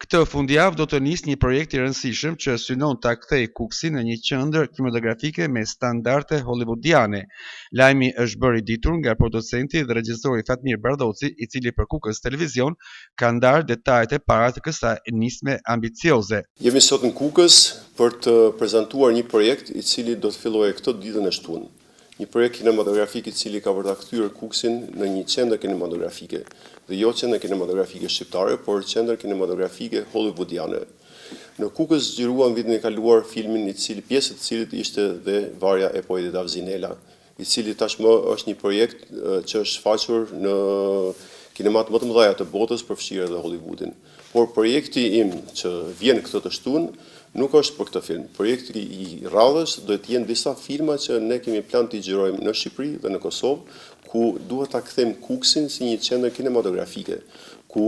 Këtë fundjavë do të nisë një projekt i rëndësishëm që synon ta kthejë Kuksin në një qendër kinematografike me standarde hollywoodiane. Lajmi është bërë i ditur nga producenti dhe regjisori Fatmir Bardhoci, i cili për Kukës Televizion ka ndarë detajet e para të kësaj nisme ambicioze. Jemi sot në Kukës për të prezantuar një projekt i cili do të fillojë këtë ditën e shtunë. Një projekt kinematografik i cili ka për ta kthyer Kuksin në një qendër kinematografike, dhe jo qendër kinematografike shqiptare, por qendër kinematografike hollywoodiane. Në Kukës zgjeruan vitin e kaluar filmin i cili pjesë e cilit ishte dhe Varja e poetit Avzinela, i cili tashmë është një projekt që është shfaqur në kinemat më të mëdha të botës, përfshirë edhe Hollywoodin. Por projekti im që vjen këtë të shtunë nuk është për këtë film. Projekti i radhës do të jenë disa filma që ne kemi plan të xhirojmë në Shqipëri dhe në Kosovë, ku duhet ta kthejmë Kuksin si një qendër kinematografike, ku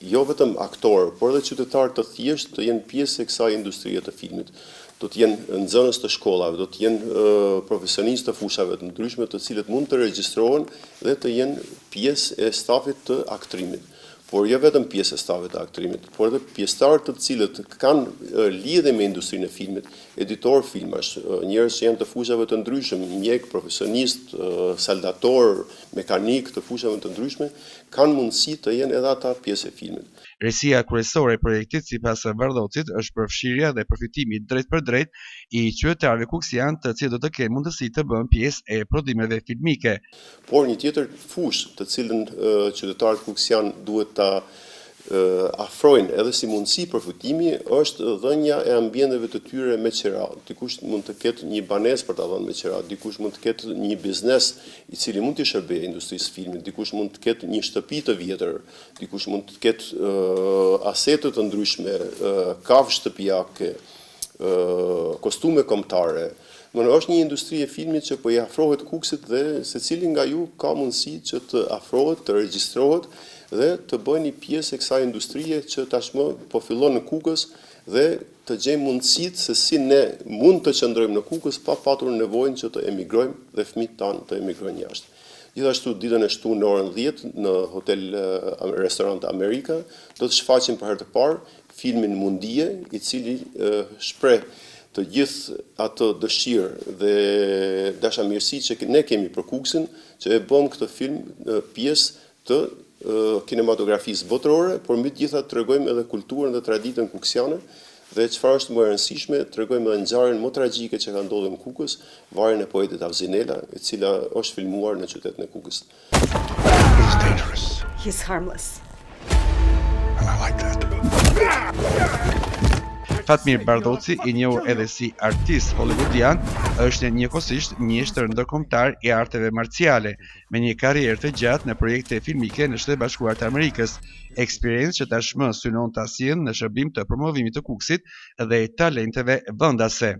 jo vetëm aktorë, por edhe qytetarë të thjeshtë të jenë pjesë e kësaj industrie të filmit. Do të jenë nxënës të shkollave, do të jenë profesionistë të fushave të ndryshme, të cilët mund të regjistrohen dhe të jenë pjesë e stafit të aktrimit. Por jo vetëm pjesë e stafit të aktrimit, por edhe pjesëtarë të cilët kanë lidhje me industrinë e filmit, editor filmash, njerëz që janë të fushave të ndryshëm, mjek, profesionist, saldator, mekanik të fushave të ndryshme, kanë mundësi të jenë edhe ata pjesë e filmit. Resia kryesore e projektit, sipas Bardhocit, është përfshirja dhe përfitimi drejt për drejt i qytetarëve kuksian, të cilët do të kenë mundësi të bëhen pjesë e prodhimeve filmike. Por një tjetër fushë të cilën qytetarët kuksian duhet ta afrojnë edhe si mundësi përfitimi është dhënia e ambienteve të tyre me qira. Dikush mund të ketë një banesë për ta dhënë me qira, dikush mund të ketë një biznes i cili mund të shërbejë industrisë filmit, dikush mund të ketë një shtëpi të vjetër, dikush mund të ketë asete të ndryshme, kafshë shtëpiake, kostume kombëtare. Është një industri e filmit që po i afrohet Kuksit dhe secili nga ju ka mundësi që të afrohet, të regjistrohet dhe të bëjë një pjesë e kësaj industrie që tashmë po fillon në Kukës dhe të gjejmë mundësitë se si ne mund të qëndrojmë në Kukës pa patur nevojën që të emigrojmë dhe fëmijët tanë të emigrojnë jashtë. Gjithashtu ditën e shtunë në orën 10 në hotel restorant Amerika do të shfaqim për herë të parë filmin Mundije, i cili shpreh të gjithë atë dëshirë dhe dashamirësi që ne kemi për Kuksin, që e bëm këtë film pjesë të kinematografisë botërore, por mbi të gjitha tregojmë edhe kulturën dhe traditën kuksiane dhe çfarë është më e rëndësishme, tregojmë edhe ngjarjen më tragjike që ka ndodhur në Kukës, Varjen e poetit Avzinela, e cila është filmuar në qytetin e Kukës. He's dangerous. He's harmless. And I like that. Fatmir Bardhoci, i njohur edhe si artist hollywoodian, është njëkohësisht mjeshtër ndërkombëtar i arteve marciale, me një karrierë të gjatë në projekte filmike në Shtetet Bashkuara të Amerikës, eksperiencë që tashmë synon ta sjellë në shërbim të promovimit të Kuksit dhe talenteve vendase.